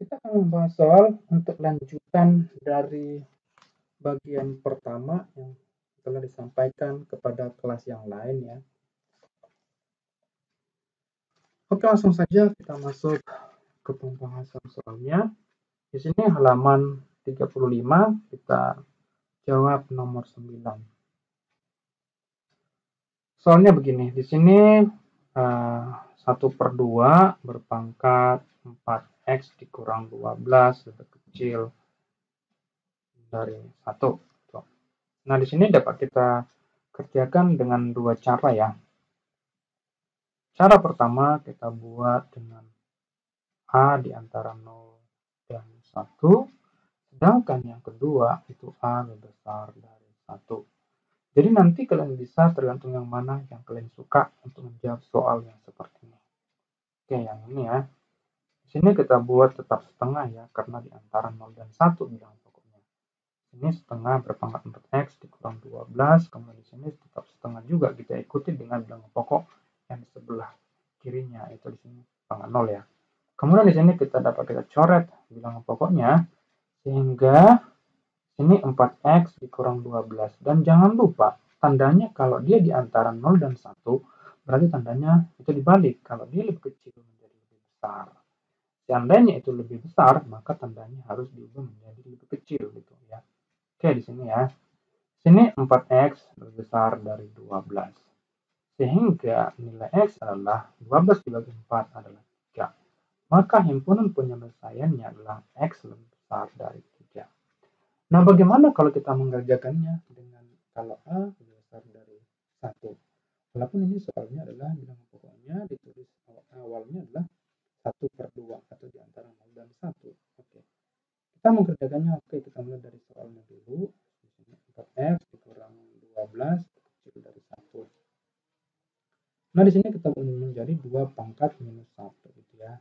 Kita akan membahas soal untuk lanjutan dari bagian pertama yang telah disampaikan kepada kelas yang lain ya. Oke, langsung saja kita masuk ke pembahasan soalnya. Di sini halaman 35 kita jawab nomor 9. Soalnya begini, di sini 1/2 berpangkat 4x dikurang 12 lebih kecil dari 1. Nah, di sini dapat kita kerjakan dengan dua cara ya. Cara pertama kita buat dengan A di antara 0 dan 1, sedangkan yang kedua itu A lebih besar dari 1. Jadi nanti kalian bisa tergantung yang mana yang kalian suka untuk menjawab soal yang seperti ini. Oke, yang ini ya. Di sini kita buat tetap setengah ya, karena di antara 0 dan 1 bilangan pokoknya. Ini setengah berpangkat 4x dikurang 12, kemudian di sini tetap setengah juga kita ikuti dengan bilangan pokok yang di sebelah kirinya, itu di sini pangkat 0 ya. Kemudian di sini kita coret bilangan pokoknya, sehingga ini 4x dikurang 12. Dan jangan lupa, tandanya kalau dia di antara 0 dan 1, berarti tandanya itu dibalik. Kalau dia lebih kecil menjadi lebih besar. Seandainya itu lebih besar, maka tandanya harus diubah menjadi lebih kecil gitu ya. Oke, di sini ya. Sini 4x lebih besar dari 12. Sehingga nilai x adalah 12 dibagi 4 adalah 3. Maka himpunan penyelesaiannya adalah x lebih besar dari 3. Nah, bagaimana kalau kita mengerjakannya dengan kalau A lebih besar dari 1? Walaupun ini soalnya adalah bilangan pokoknya ditulis awalnya adalah 1/2 atau di antara 0 dan 1. Oke. Kita mengerjakannya, kita mulai dari soalnya dulu. Di sini 4x dikurang 12 kecil dari 1. Nah, di sini kita menjadi 2 pangkat minus 1 gitu ya.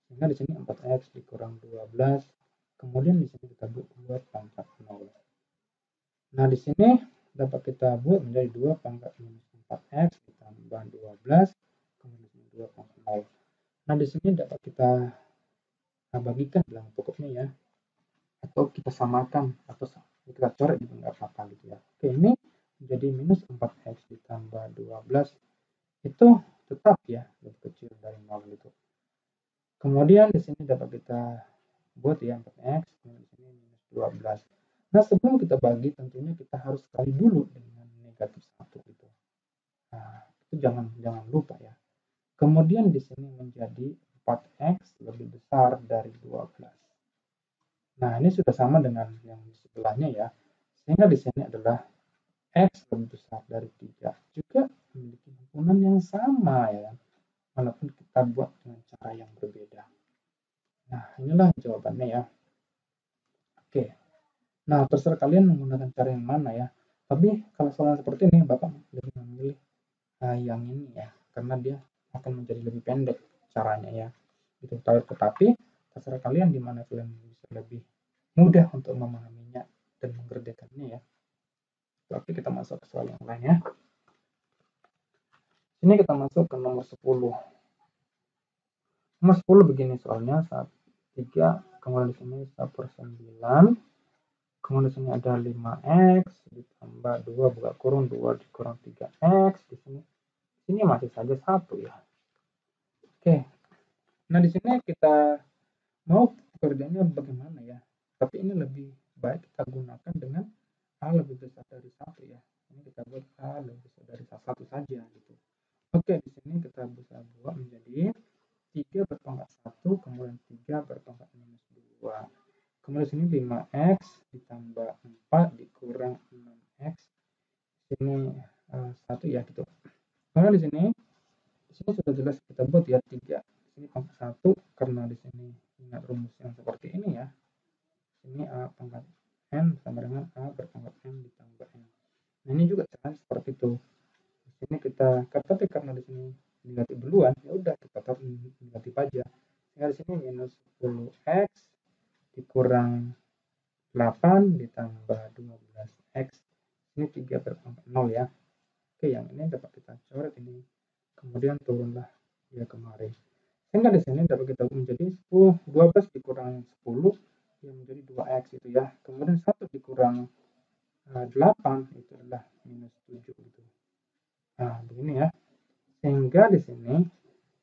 Sehingga di sini 4x dikurang 12, kemudian di sini kita buat pangkat 0. Nah, di sini dapat kita buat menjadi 2 pangkat minus 4x ditambah 12, kemudian 2 pangkat 0. Nah, di sini dapat kita bagikan bilangan pokoknya ya, atau kita samakan, atau kita coret juga nggak apa-apa gitu ya. Oke, ini menjadi minus 4x ditambah 12, itu tetap ya lebih kecil dari 0 gitu. Kemudian di sini dapat kita buat ya 4x, kemudian di sini minus 12. Nah, sebelum kita bagi tentunya kita harus kali dulu dengan negatif 1 gitu. Nah, itu jangan lupa ya. Kemudian di sini menjadi 4x lebih besar dari 12. Nah, ini sudah sama dengan yang di sebelahnya ya. Sehingga di sini adalah x lebih besar dari 3. Juga memiliki himpunan yang sama ya. Walaupun kita buat dengan cara yang berbeda. Nah, inilah jawabannya ya. Oke. Nah, terserah kalian menggunakan cara yang mana ya. Tapi kalau soal seperti ini, Bapak lebih memilih yang ini ya, karena dia akan menjadi lebih pendek caranya ya. Gitu. Tetapi terserah kalian di mana kalian bisa lebih mudah untuk memahaminya dan mengerjakannya ya. Oke, kita masuk ke soal yang lain ya. Ini kita masuk ke nomor 10. Nomor 10 begini soalnya, 3, kemudian di sini 1/9. Kemudian di sini ada 5x ditambah 2 buka kurung 2 dikurang 3x. Di sini masih saja 1 ya. Oke. Nah, di sini kita mau pekerjaannya bagaimana ya? Tapi ini lebih baik kita gunakan dengan A lebih besar dari 1 ya. Ini kita buat A lebih besar dari 1 saja gitu. Oke, di sini kita bisa buat menjadi 3 berpangkat 1, kemudian 3 berpangkat minus 2. Kemudian di sini 5x ditambah 4 dikurang 6x. Sini 1 ya gitu. Karena di sini sudah jelas kita buat ya 3. Ini pangkat 1 karena di sini ingat rumus yang seperti ini ya. Ini A pangkat n sama dengan A berpangkat n ditambah n. Nah, ini juga caranya seperti itu. Di sini kita tapi karena di sini negatif duluan, ya udah kita taruh negatif aja. Sehingga di sini minus 10x dikurang 8 ditambah 12x. Ini 3 berpangkat 0 ya. Oke, yang ini dapat kita coret ini. Kemudian turunlah dia kemari. Sehingga di sini dapat kita menjadi 10, 12 dikurang 10 yang menjadi 2x itu ya. Kemudian 1 dikurang 8 itu adalah minus 7 gitu. Nah, begini ya. Sehingga di sini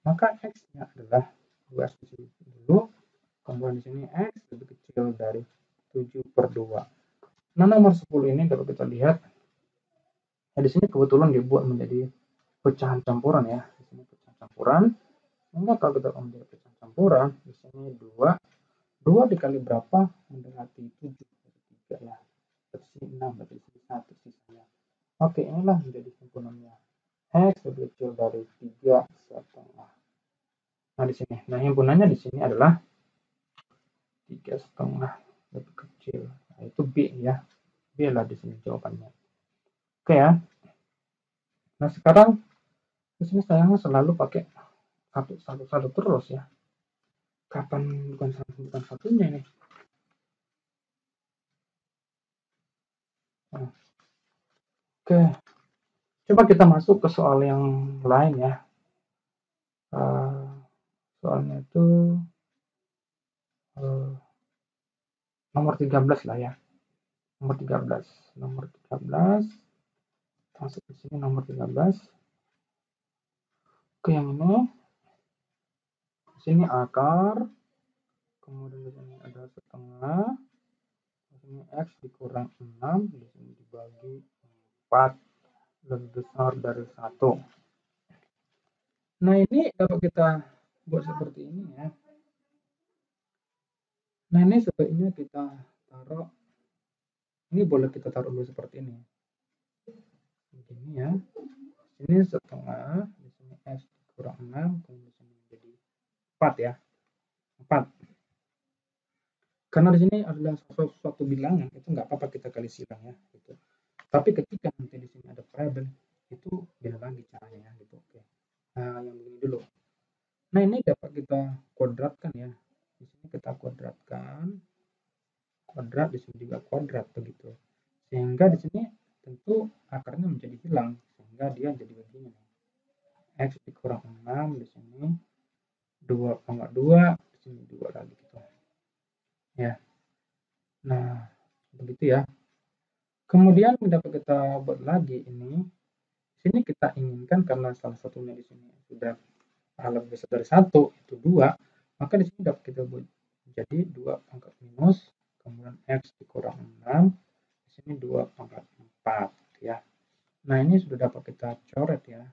maka x-nya adalah 2x di sini dulu. Kemudian di sini x lebih kecil dari 7/2. Nah, nomor 10 ini dapat kita lihat. Nah, di sini kebetulan dibuat menjadi pecahan campuran ya. Di sini pecahan campuran. Sehingga kalau kita ambil pecahan campuran, di sini 2 dikali berapa mendekati 7, 3 ya. Berarti 6, berarti 1 sisanya. Oke, inilah menjadi himpunannya. X lebih kecil dari 3,5. Nah, di sini. Nah, himpunannya di sini adalah 3,5 lebih kecil. Nah, itu B ya. B lah di sini jawabannya. Oke ya. Nah, sekarang di sini saya selalu pakai satu terus ya. Kapan bukan satunya nih? Nah, oke. Coba kita masuk ke soal yang lain ya. Soalnya itu nomor 13 lah ya. Nomor 13. Nomor 13. Masuk ke sini nomor 13. Oke, yang ini. Di sini akar. Kemudian di sini ada setengah. Di sini x dikurang 6. Di sini dibagi 4. Lebih besar dari 1. Nah, ini dapat kita buat seperti ini ya. Nah, ini sebaiknya kita taruh. Ini boleh kita taruh dulu seperti ini. Begini ya. Ini setengah, di sini x kurang 6, kemudian di sini menjadi 4 ya. 4. Karena di sini adalah suatu bilangan, itu nggak apa-apa kita kali silang ya. Gitu. Tapi ketika nanti di sini ada variabel, itu beda lagi caranya ya. Gitu. Oke. Nah, yang begini dulu. Nah, ini dapat kita kuadratkan ya. Di sini kita kuadratkan. Kuadrat, di sini juga kuadrat begitu. Sehingga di sini tentu akarnya menjadi hilang. Sehingga dia jadi begini. X dikurang 6 di sini 2,2 di sini 2 lagi gitu ya. Nah, begitu ya. Kemudian dapat kita buat lagi ini. Di sini kita inginkan karena salah satunya di sini sudah lebih besar dari 1 itu 2, maka di sini dapat kita buat jadi 2 pangkat minus kemudian x dikurang 6 di sini 2 pangkat 4 ya. Nah, ini sudah dapat kita coret ya.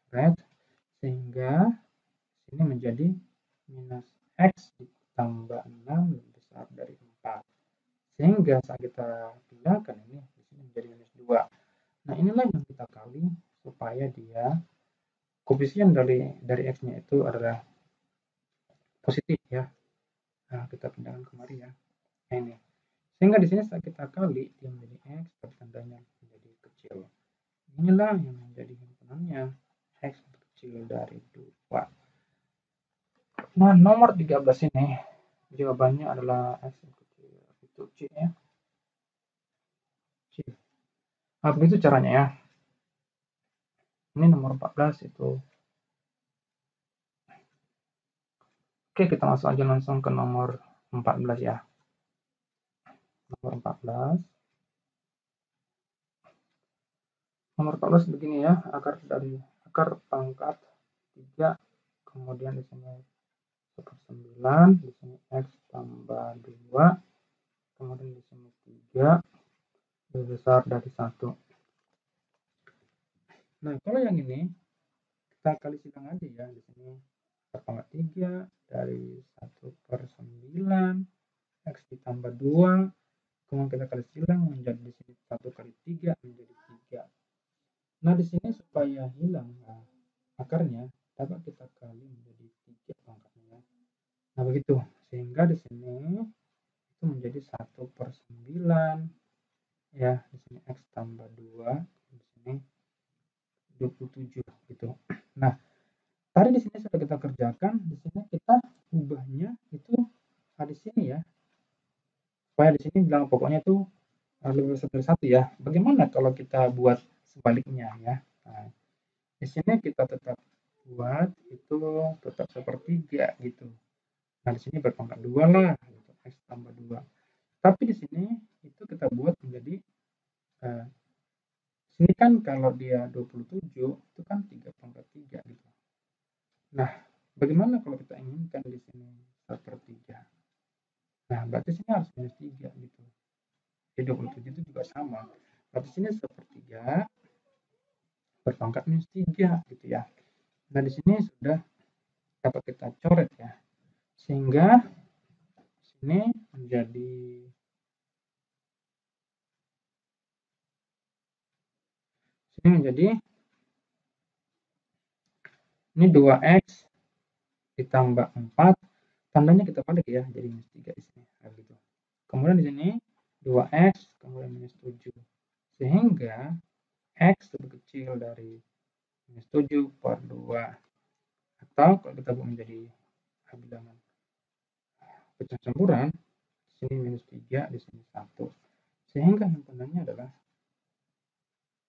Coret sehingga ini menjadi minus x ditambah 6 lebih besar dari 4. Sehingga saat kita pindahkan ini di sini menjadi minus 2. Nah, inilah yang kita kali supaya dia koefisien dari x-nya itu adalah positif ya. Nah, kita pindahkan kemari ya. Nah, ini. Sehingga di sini saat kita kali dia menjadi x, tapi tandanya menjadi kecil. Inilah yang menjadi himpunannya x kecil dari 2. Nah, nomor 13 ini jawabannya adalah x kecil itu C ya. C. Nah, begitu caranya ya. Ini nomor 14 itu. Oke, kita masuk aja langsung ke nomor 14 ya. Nomor 14. Nomor 14 begini ya, akar pangkat 3, kemudian di sini 1/9, di sini x tambah 2, kemudian di sini 3 lebih besar dari 1. Nah, kalau yang ini kita kali silang aja ya. Di sini akar pangkat 3 dari 1/9 x ditambah 2, kemudian kita kali silang menjadi di sini 1 kali 3 menjadi 3. Nah, di sini supaya hilang akarnya dapat kita kali menjadi 3 pangkatnya. Nah, begitu. Sehingga di sini itu menjadi 1/9 ya. Di sini x tambah 2, di sini 27 gitu. Nah, tadi di sini sudah kita kerjakan, di sini kita ubahnya itu di sini ya. Supaya di sini bilangan pokoknya itu lebih besar dari 1 ya. Bagaimana kalau kita buat sebaliknya ya? Nah, di sini kita tetap buat itu tetap sepertiga gitu. Nah, di sini berpangkat 2 lah gitu, X tambah 2. Tapi di sini itu kita buat menjadi sini kan kalau dia 27 itu kan 3 pangkat 3 gitu. Nah, bagaimana kalau kita inginkan di sini sepertiga? Nah, berarti sini harus minus 3 gitu. Jadi 27 itu juga sama. Berarti sini sepertiga berpangkat minus 3 gitu ya. Nah, di sini sudah dapat kita coret ya. Sehingga sini menjadi ini 2x ditambah 4, tandanya kita balik ya, jadi minus 3 di sini. Nah, gitu. Kemudian di sini 2x, kemudian minus 7. Sehingga x lebih kecil dari minus 7 per 2. Atau kalau kita buat menjadi bilangan pecah campuran, di sini minus 3, di sini 1. Sehingga himpunannya adalah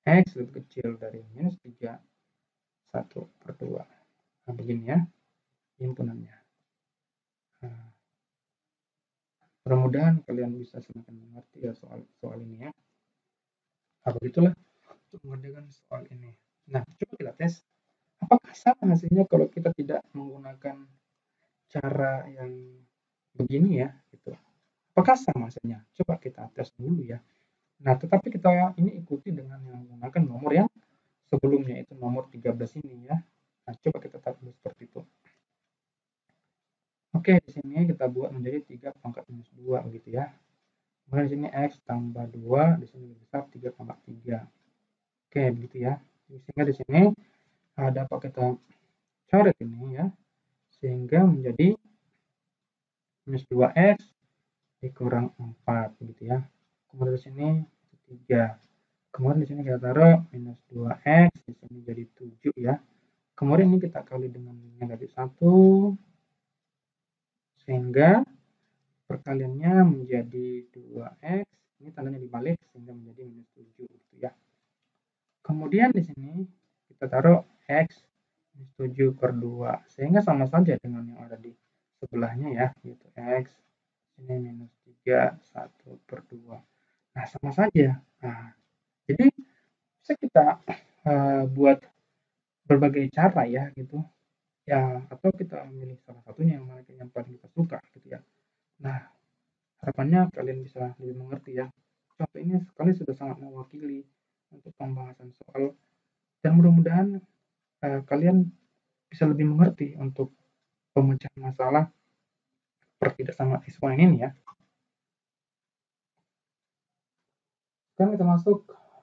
x lebih kecil dari minus 3, 1 per 2. Nah, begini ya himpunannya. Nah, mudah-mudahan kalian bisa semakin mengerti ya soal ini ya. Nah, begitulah untuk mengerjakan soal ini. Nah, coba kita tes. Apakah sama hasilnya kalau kita tidak menggunakan cara yang begini ya? Gitu. Apakah sama hasilnya? Coba kita tes dulu ya. Nah, tetapi kita ini ikuti dengan yang menggunakan nomor yang sebelumnya, itu nomor 13 ini ya. Nah, coba kita taruh seperti itu. Oke, di sini kita buat menjadi 3 pangkat minus 2 gitu ya. Kemudian di sini x tambah 2, di sini lebih besar 3 pangkat 3. Oke, begitu ya. Sehingga di sini dapat kita coret ini ya. Sehingga menjadi minus 2x dikurang 4 gitu ya. Kemudian di sini 3. Kemudian di sini kita taruh minus 2x, di sini jadi 7 ya. Kemudian ini kita kali dengan negatif 1, sehingga perkaliannya menjadi 2x, ini tandanya dibalik sehingga menjadi minus 7 gitu ya. Kemudian di sini kita taruh x minus 7 per 2, sehingga sama saja dengan yang ada di sebelahnya ya, yaitu x ini minus 3, 1 per 2. Nah, sama saja. Nah, jadi bisa kita buat berbagai cara ya gitu ya, atau kita memilih salah satunya yang paling kita suka gitu ya. Nah, harapannya kalian bisa lebih mengerti ya. Contoh ini sekali sudah sangat mewakili untuk pembahasan soal, dan mudah-mudahan kalian bisa lebih mengerti untuk pemecahan masalah pertidaksamaan eksponen ini ya. Sekarang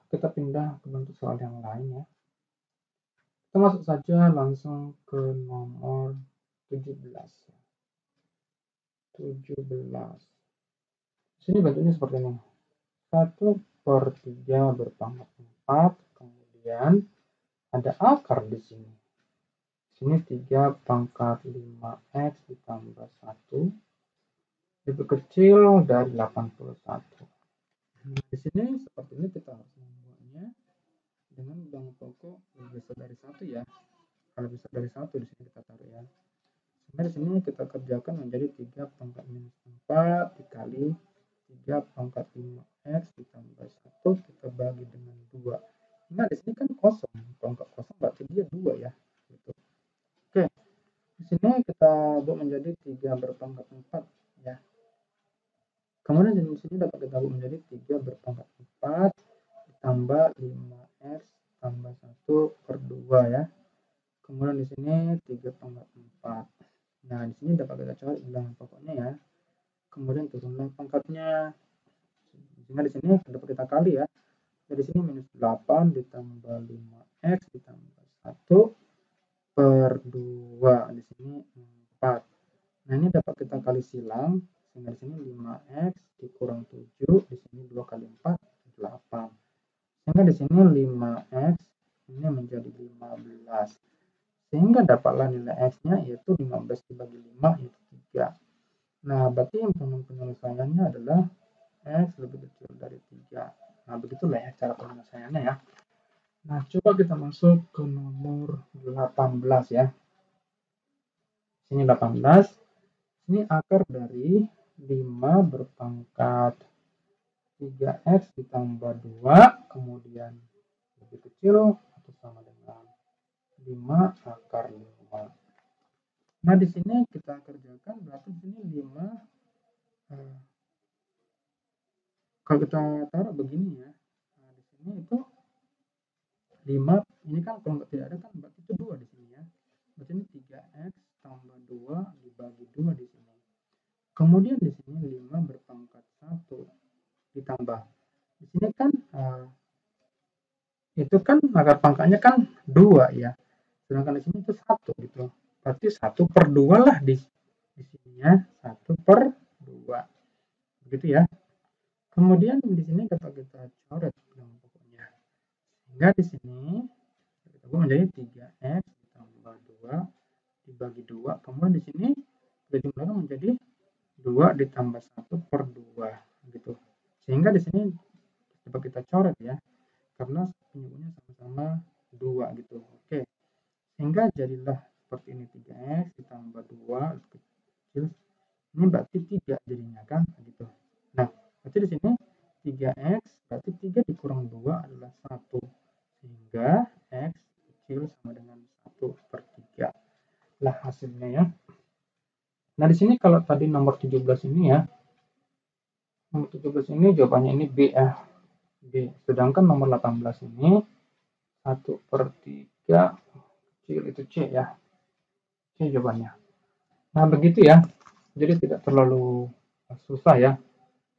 kita pindah ke bentuk soal yang lain ya. Kita masuk saja langsung ke nomor 17. 17. Sini bentuknya seperti ini. 1 per 3 berpangkat 4, kemudian ada akar di sini. Sini 3 pangkat 5x ditambah 1 lebih kecil dari 81. Nah, di sini seperti ini kita harus membuatnya dengan bilangan pokok lebih besar dari 1 ya. Kalau besar dari 1 di sini kita taruh ya. Sehingga di sini kita kerjakan menjadi 3 pangkat minus 4 dikali 3 pangkat 5x ditambah 1 kita bagi dengan 2. Nah, di sini kan kosong. Kalau nggak kosong berarti dia 2 ya. Gitu. Oke. Di sini kita buat menjadi 3 berpangkat 4 ya. Kemudian di sini dapat kita buat menjadi 3 berpangkat 4 ditambah 5x tambah 1 per 2 ya. Kemudian di sini 3 pangkat 4. Nah, di sini dapat kita coret bilangan pokoknya ya. Kemudian turunlah pangkatnya. Sehingga di sini dapat kita kali ya. Jadi sini minus 8 ditambah 5x ditambah 1 per 2. Di sini 4. Nah, ini dapat kita kali silang. Sehingga di sini 5x dikurang 7. Di sini 2 kali 4, 8. Sehingga di sini 5x ini menjadi 15. Sehingga dapatlah nilai x-nya yaitu 15 dibagi 5 yaitu 3. Nah, berarti himpunan penyelesaiannya adalah x lebih kecil dari 3. Nah, begitulah ya cara penyelesaiannya ya. Nah, coba kita masuk ke nomor 18 ya. Sini 18. Ini akar dari 5 berpangkat 3x ditambah 2, kemudian lebih kecil atau sama dengan 5 akar 5. Nah, di sini kita kerjakan berarti di sini 5, kalau kita taruh begini ya. Nah, di sini itu 5, ini kan kalau tidak ada kan berarti itu 2 di sini ya. Berarti ini 3x tambah 2 dibagi 2 di sini. Kemudian di sini 5 berpangkat 1 ditambah. Di sini kan itu kan akar pangkatnya kan 2 ya. Sedangkan di sini itu 1 gitu. Berarti 1/2 lah di sini ya. 1/2. Begitu ya. Kemudian di sini dapat kita coret bilangan pokoknya. Sehingga di sini kita buat menjadi 3x ditambah 2 dibagi 2. Kemudian di sini kita jumlahkan menjadi 2 ditambah 1/2 gitu. Sehingga di sini dapat kita coret ya. Karena penyebutnya sama-sama 2 gitu. Oke. Sehingga jadilah seperti ini, 3x ditambah 2 kecil. Ini berarti 3 jadinya kan gitu. Nah, berarti di sini 3x berarti 3 dikurang 2 adalah 1. Sehingga x kecil sama dengan 1/3. Lah hasilnya ya. Nah, di sini kalau tadi nomor 17 ini ya. Nomor 17 ini jawabannya ini B ya. B. Sedangkan nomor 18 ini 1/3 kecil itu C ya. C jawabannya. Nah, begitu ya. Jadi tidak terlalu susah ya.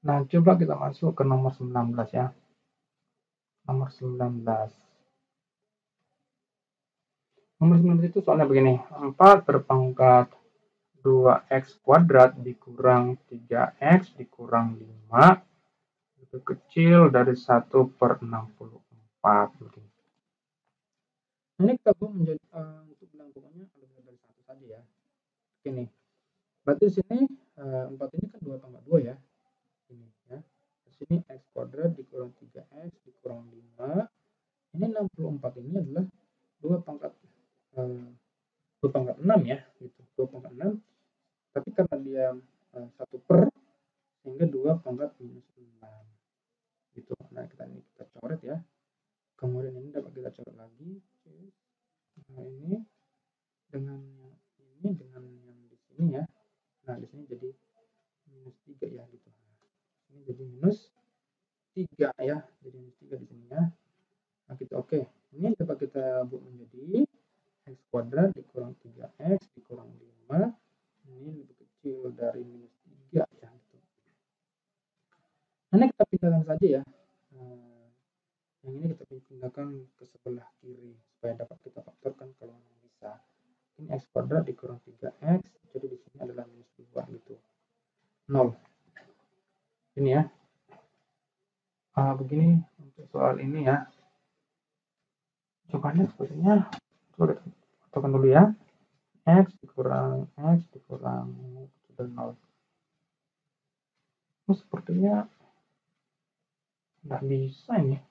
Nah, coba kita masuk ke nomor 19 ya. Nomor 19. Nomor 19 itu soalnya begini. 4 berpangkat 2x kuadrat dikurang 3x dikurang 5 lebih kecil dari 1/64. Begini. Ini kita buat menjadi untuk bilang pokoknya lebih dari 1 saja ya. Ini. Berarti di sini 4 ini kan 2/2 ya. Ini ya. Di sini x kuadrat dikurang 3x dikurang 5. Ini 64 ini adalah 2/6 ya, gitu. 2/6. Tapi karena dia 1/, sehingga 2/6 gitu. Nah, kita coret ya. Kemudian ini dapat kita coret lagi. Nah, ini dengan yang di sini ya. Nah, di sini jadi -3 ya gitu. Ini jadi -3 ya. Jadi -3 di sini ya. Nah, kita oke. Ini dapat kita buat menjadi x kuadrat dikurang 3x dikurang 5. Ini lebih kecil dari -3 ya gitu. Ini kita pindahkan saja ya. Yang ini kita pindahkan ke sebelah kiri supaya dapat kita faktorkan kalau bisa. Ini x kuadrat dikurang 3x, jadi di sini adalah -2 gitu. 0. Ini ya. Begini untuk soal ini ya. Jawabannya sepertinya coba kita faktorkan dulu ya. X dikurang 0. Ini sepertinya nggak bisa ini.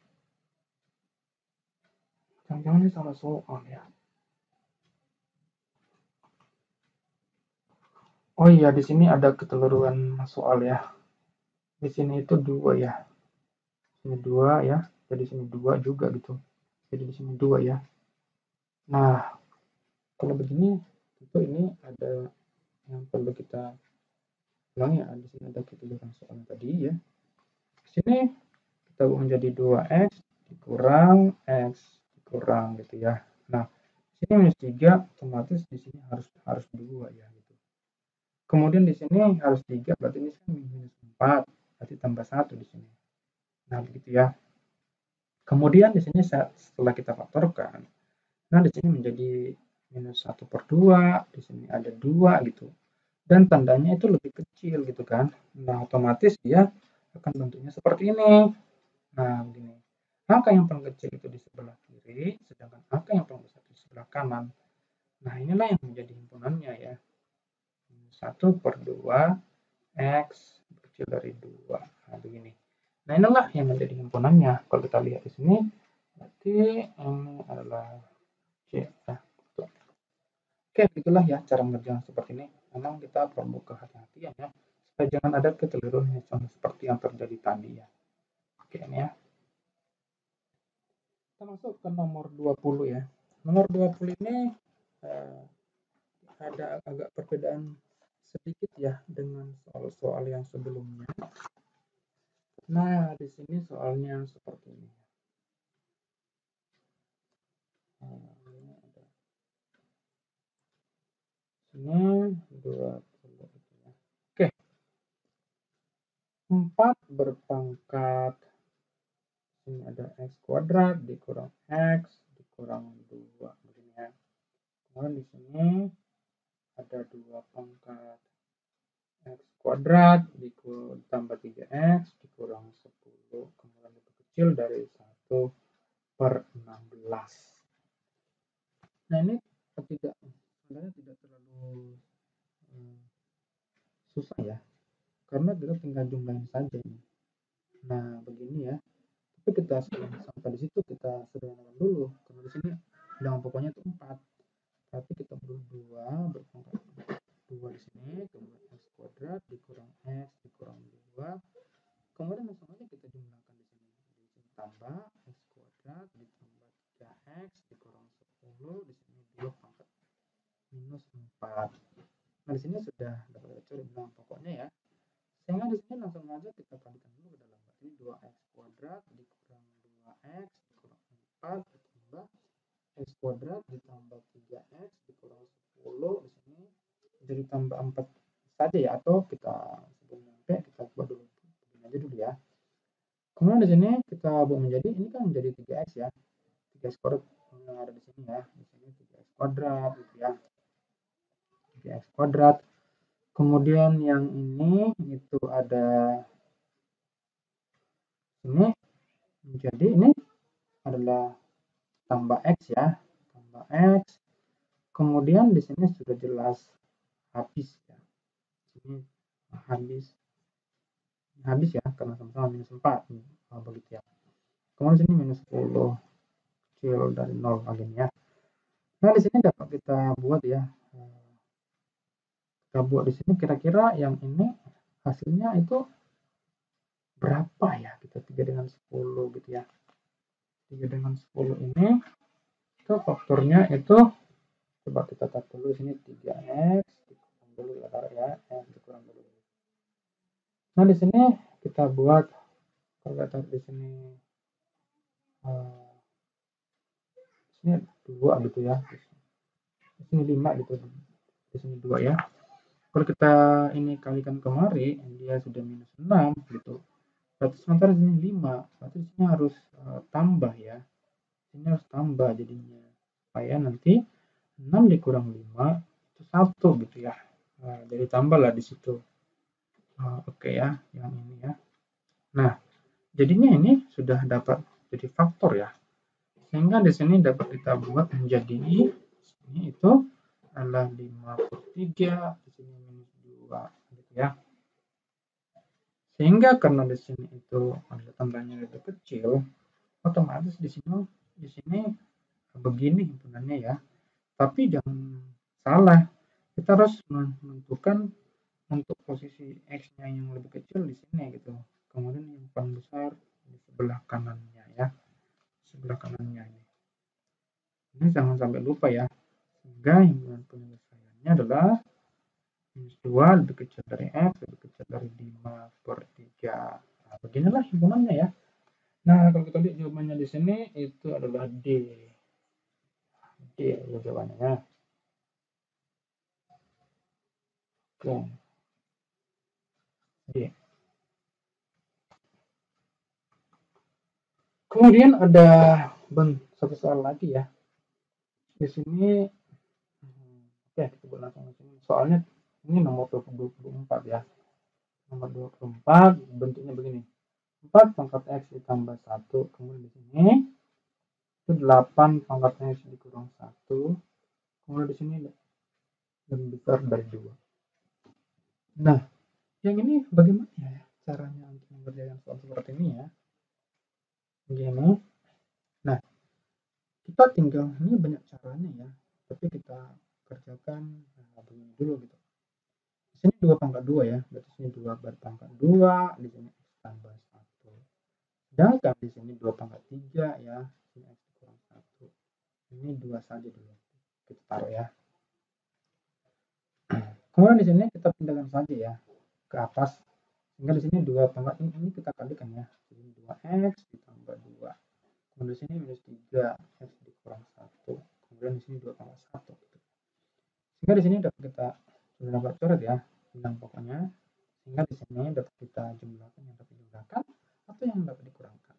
Jangan-jangan ini salah soal ya. Oh iya, di sini ada kekeliruan soal ya. Di sini itu 2 ya. Sini 2 ya. Jadi sini 2 juga gitu. Jadi di sini 2 ya. Nah, kalau begini tentu ini ada yang perlu kita ulangi ya. Di sini ada kekeliruan soal tadi ya. Di sini kita buat menjadi 2x dikurang x dikurang gitu ya. Nah, di sini -3 otomatis di sini harus 2 ya gitu. Kemudian di sini harus 3 berarti ini kan -4 berarti tambah 1 di sini. Nah, begitu ya. Kemudian di sini setelah kita faktorkan, nah di sini menjadi -1/2, di sini ada 2 gitu. Dan tandanya itu lebih kecil gitu kan. Nah, otomatis dia akan bentuknya seperti ini. Nah, begini. Angka yang paling kecil itu di sebelah kiri, sedangkan angka yang paling besar di sebelah kanan. Nah, inilah yang menjadi himpunannya ya. 1/2 x kecil dari 2. Nah, begini. Nah, inilah yang menjadi himpunannya. Kalau kita lihat di sini, berarti ini adalah C. Ya. Oke, itulah ya cara ngerjain seperti ini. Memang kita perlu kehati-hatian ya, supaya jangan ada kekeliruan seperti yang terjadi tadi ya. Oke, ini ya. Kita masuk ke nomor 20 ya. Nomor 20 ini ada agak perbedaan sedikit ya dengan soal-soal yang sebelumnya. Nah, di sini soalnya seperti ini. Ini 20 ya. Oke. 4 berpangkat ini ada x kuadrat dikurang x dikurang 2 begini ya. Kemudian di sini ada 2 pangkat x kuadrat ditambah 3x dikurang 10 kemudian lebih kecil dari 1/16. Nah, ini sebenarnya tidak terlalu susah ya, karena kita tinggal jumlahin saja ini. Nah, begini ya. Tapi kita sampai di situ kita sederhanakan dulu, karena di sini bilangan pokoknya itu 4. Tapi kita beri 2 berpangkat 2 di sini, kemudian x kuadrat dikurang x dikurang 2. Kemudian langsung aja kita jumlahkan di sini. Di sini tambah x kuadrat ditambah 3x dikurang 10, di sini 2 pangkat minus 4. Nah, di sini sudah dapat cari bilangan pokoknya ya. Sehingga di sini langsung aja kita kalikan dulu ke dalam. Ini 2x kuadrat dikurang 2x dikurang 4 ditambah x kuadrat ditambah 3x dikurang 10, di sini jadi tambah 4 saja ya, atau kita sebelum nyampe kita buat dulu begini aja dulu ya. Kemudian di sini kita buat menjadi, ini kan menjadi 3x ya, 3x kuadrat yang ada di sini ya, di sini 3x kuadrat gitu ya, 3x kuadrat. Kemudian yang ini itu ada ini menjadi, ini adalah tambah x ya, tambah x. Kemudian di sini sudah jelas habis ya, ini habis ya, karena sama-sama minus 4 begitu ya. Kemudian sini minus 10 kecil dari 0 lagi ya. Nah, di sini dapat kita buat ya, kita buat di sini kira-kira yang ini hasilnya itu berapa ya, kita 3 dengan 10 gitu ya. 3 dengan 10 ini itu faktornya itu, coba kita taruh dulu di sini 3x dikurang dulu ya, x dikurang dulu. Nah, di sini kita buat, kalau kita taruh di sini sini 2 gitu ya, di sini 5 gitu, di sini 2 ya. Kalau kita ini kalikan kemari, dia sudah minus 6 gitu. Berarti sementara di sini 5, berarti di sini harus tambah ya. Ini harus tambah jadinya. Supaya nanti 6 dikurang 5 itu 1 gitu ya. Nah, jadi tambahlah di situ. Oke ya, yang ini ya. Nah, jadinya ini sudah dapat jadi faktor ya. Sehingga di sini dapat kita buat menjadi ini itu adalah 5/3, di sini minus 2 gitu ya. Sehingga karena di sini itu ada tandanya lebih kecil, otomatis di sini begini himpunannya ya. Tapi jangan salah, kita harus menentukan untuk posisi x-nya yang lebih kecil di sini gitu. Kemudian yang paling besar di sebelah kanannya ya. Sebelah kanannya ini. Ini jangan sampai lupa ya. Sehingga himpunan penyelesaiannya adalah minus 2 lebih kecil dari x lebih kecil dari 5/3. Nah, beginilah himpunannya ya. Nah, kalau kita lihat jawabannya di sini itu adalah D. D ya jawabannya. Oke. D. Kemudian ada satu soal lagi ya. Di sini oke, kita buat langsung di sini. Soalnya ini nomor 24 ya. Nomor 24 bentuknya begini. 4 pangkat x ditambah 1, kemudian di sini itu 8 pangkat x dikurang 1, kemudian di sini lebih besar dari 2. Nah, yang ini bagaimana ya caranya untuk mengerjakan soal seperti ini ya? Begini. Nah, kita tinggal, ini banyak caranya ya, tapi kita kerjakan begini dulu gitu. Di sini 2 pangkat 2 ya, berarti sini 2 berpangkat 2, di sini X tambah 1. Sedangkan di sini 2 pangkat 3 ya, sini X kurang 1. Ini 2 saja dulu. Kita taruh ya. Kemudian di sini kita pindahkan saja ya ke atas. Sehingga di sini 2 pangkat ini kita kalikan ya. Jadi 2X ditambah 2. Kemudian di sini minus 3, X dikurang 1. Kemudian di sini 2 pangkat 1. Sehingga di sini dapat kita dapat coret ya, bintang pokoknya. Sehingga di sini dapat kita jumlahkan yang dapat dijumlahkan atau yang dapat dikurangkan.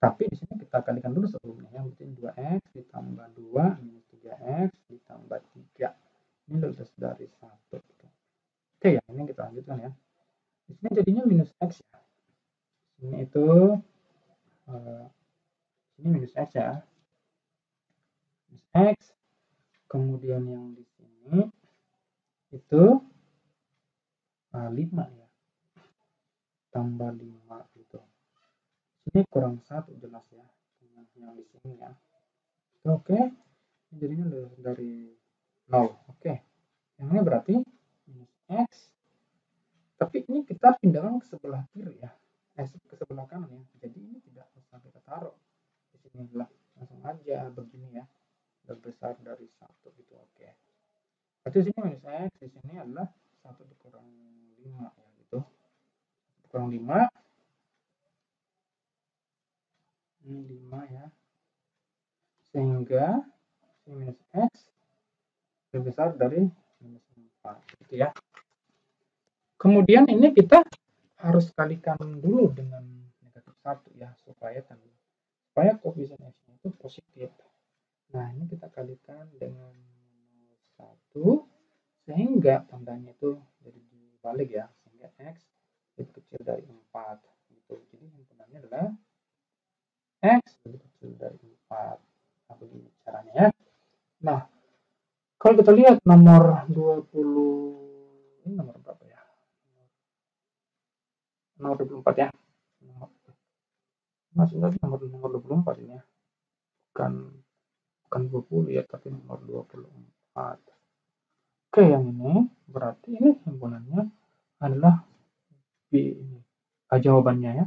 Tapi di sini kita kalikan dulu sebelumnya ya, berarti 2X ditambah 2 minus 3X ditambah 3. Ini lebih dari 1. Oke ya, ini kita lanjutkan ya. Di sini jadinya minus X ya. Ini itu ini minus X ya. Minus X. Kemudian yang di sini itu 5 ya. Tambah 5 gitu. Ini kurang 1 jelas ya. Yang di sini ya. Oke. Ini jadinya dari 0. Oke. Yang ini berarti minus X. Tapi ini kita pindahkan ke sebelah kiri ya. Ke sebelah kanan ya. Jadi ini tidak usah kita taruh di sini lah. Langsung aja begini ya. Lebih besar dari 1 gitu. Oke. Berarti sini minus X, di sini adalah 1 dikurang 5 ya gitu. Dikurang 5. Ini 5 ya. Sehingga minus X lebih besar dari minus 4 gitu ya. Kemudian ini kita harus kalikan dulu dengan negatif 1 ya, supaya koefisien X-nya itu positif. Nah, ini kita kalikan dengan 1 sehingga tandanya itu jadi dibalik ya, sehingga X lebih kecil dari 4 gitu. Jadi himpunannya adalah X lebih kecil dari 4. Nah, begini caranya ya. Nah, kalau kita lihat nomor 20, ini nomor berapa ya? Nomor 24 ya. Masih lagi nomor 24 ini ya. Bukan 20 ya, tapi nomor 24. Oke, yang ini berarti ini himpunannya adalah B ini. Jawabannya ya.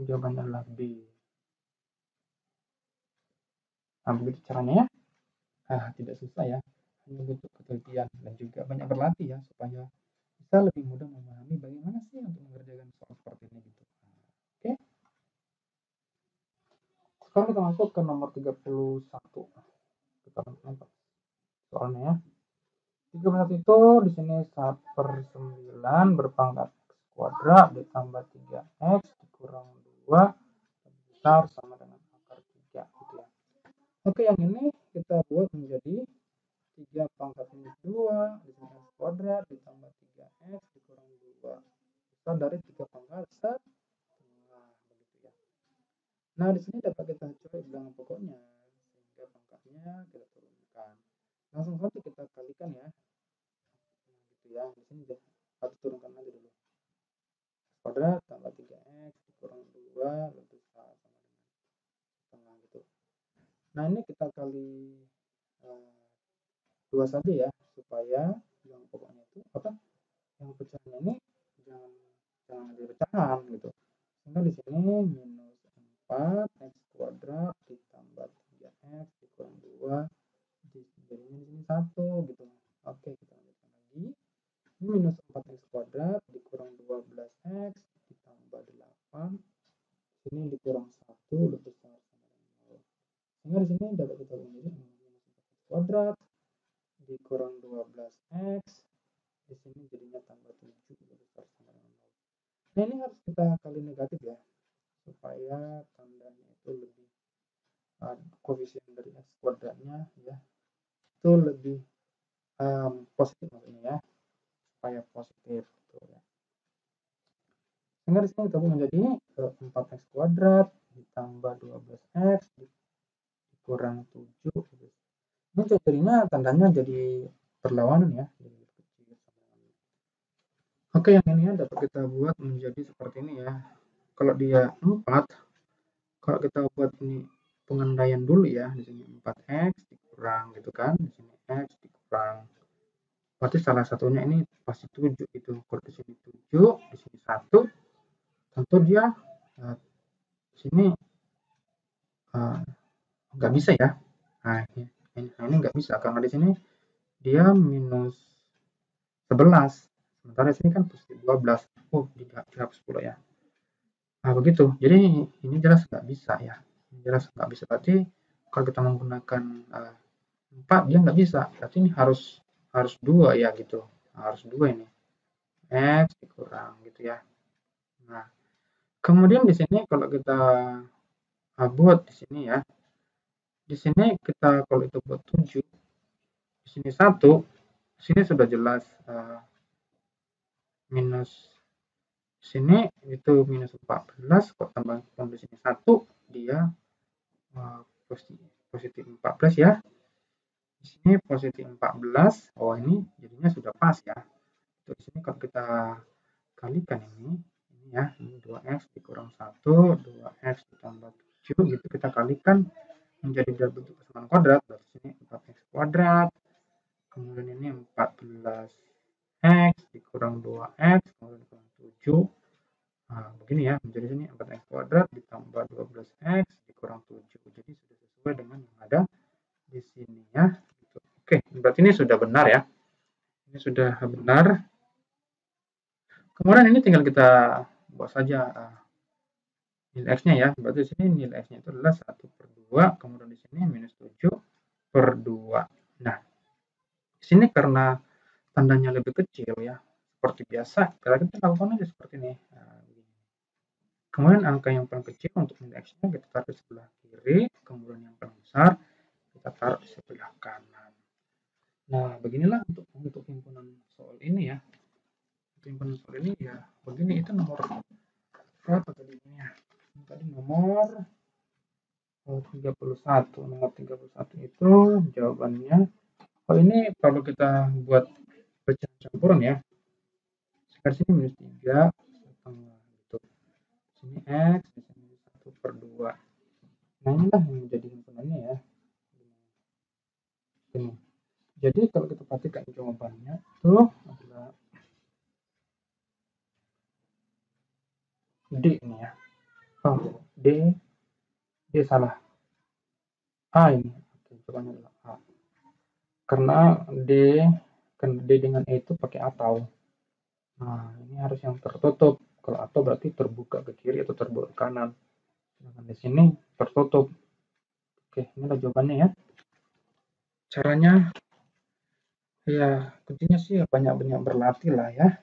Jawabannya adalah B. Nah, begitu caranya ya. Tidak susah ya. Hanya butuh ketelitian dan juga banyak berlatih ya, supaya bisa lebih mudah memahami bagaimana sih untuk mengerjakan soal seperti ini gitu. Oke. Sekarang kita masuk ke nomor 31. Kita lihat soalnya ya. 31 itu di sini 1/9 berpangkat X kuadrat ditambah 3X dikurang 2 besar sama dengan akar 3 gitu ya. Oke, yang ini kita buat menjadi 3 pangkat minus 2 di sini X kuadrat ditambah 3X dikurang 2 besar dari 3 pangkat setengah begitu ya. Nah, di sini dapat kita coret bilangan pokoknya sehingga pangkatnya kita turunkan. Langsung saja kita kalikan ya. Gitu ya. Di sini kita turunkan aja dulu. X kuadrat tambah 3X dikurang 2 lebih besar sama dengan setengah gitu. Nah, ini kita kali 2 saja ya, supaya yang pokoknya itu yang pecahannya ini jangan ada pecahan gitu. Sehingga di sini minus 4X kuadrat ditambah 3X dikurang 2 jadinya di sini 1 gitu. Oke, kita lanjutkan lagi. Ini minus 4X kuadrat dikurang 12X ditambah 8. Sini dikurang 1 lebih besar sama dengan 0. Sehingga di sini dapat kita menjadi minus 4X kuadrat dikurang 12X. Di sini jadinya tambah 7 lebih besar sama dengan 0. Nah, ini harus kita kali negatif ya, supaya tandanya itu lebih koefisien dari X kuadratnya ya itu lebih positif maksudnya ya, supaya positif gitu ya. Sehingga di sini kita menjadi 4X kuadrat ditambah 12X dikurang 7. Ini jadinya tandanya jadi berlawanan ya. Oke, yang ini dapat kita buat menjadi seperti ini ya. Kalau dia 4, kalau kita buat ini pengandaian dulu ya, di sini 4X dikurang gitu kan, di sini X dikurang, berarti salah satunya ini pasti 7 itu. Kalau di sini 7, di sini 1, tentu dia sini nggak bisa ya. Nah, ini nggak bisa karena di sini dia minus 11, sementara di sini kan positif 12. Oh, dihapus pula ya. Nah, begitu. Jadi ini jelas nggak bisa ya. Ini jelas nggak bisa. Berarti kalau kita menggunakan 4, dia nggak bisa. Berarti ini harus 2 ya gitu. Harus 2 ini. X dikurang gitu ya. Nah, kemudian di sini kalau kita buat di sini ya. Di sini kita kalau itu buat 7, di sini 1, di sini sudah jelas minus sini itu minus 14, kok tambah di sini 1, dia positif 14 ya. Di sini positif 14. Oh, ini jadinya sudah pas ya. Di sini kalau kita kalikan ini ya, ini 2x dikurang 1, 2x ditambah 7 gitu, kita kalikan menjadi dalam bentuk kesamaan kuadrat. Berarti sini 4x kuadrat, kemudian ini 14x dikurang 2x kemudian dikurang 7. Nah, begini ya, menjadi sini 4x kuadrat ditambah 12x dikurang 7. Jadi sudah sesuai dengan yang ada di sini ya. Oke, berarti ini sudah benar ya. Ini sudah benar. Kemudian ini tinggal kita buat saja nilai x-nya ya. Berarti di sini nilai x-nya itu adalah 1/2, kemudian di sini minus 7/2. Nah, di sini karena tandanya lebih kecil ya, seperti biasa, kita lakukan aja seperti ini. Kemudian angka yang paling kecil untuk nilai x-nya kita taruh di sebelah kiri, kemudian yang paling besar kita taruh di sebelah kanan. Nah, beginilah untuk himpunan soal ini ya. Himpunan soal ini ya begini, itu nomor berapa tadi ini ya? Tadi nomor 31. Nomor 31 itu jawabannya. Oh, ini kalau kita buat pecahan campuran ya. Sekarang sini minus 3 setengah gitu. Sini x, di sini 1/2. Nah, inilah yang menjadi himpunannya ya. Ini. Jadi kalau kita perhatikan jawabannya itu adalah D ini ya. Oh, D salah. A ini. Oke, jawabannya adalah A. Karena D dengan E itu pakai atau. Nah, ini harus yang tertutup. Kalau atau berarti terbuka ke kiri atau terbuka ke kanan. Sedangkan di sini tertutup. Oke, inilah jawabannya ya. Caranya ya kuncinya sih banyak-banyak berlatih lah ya.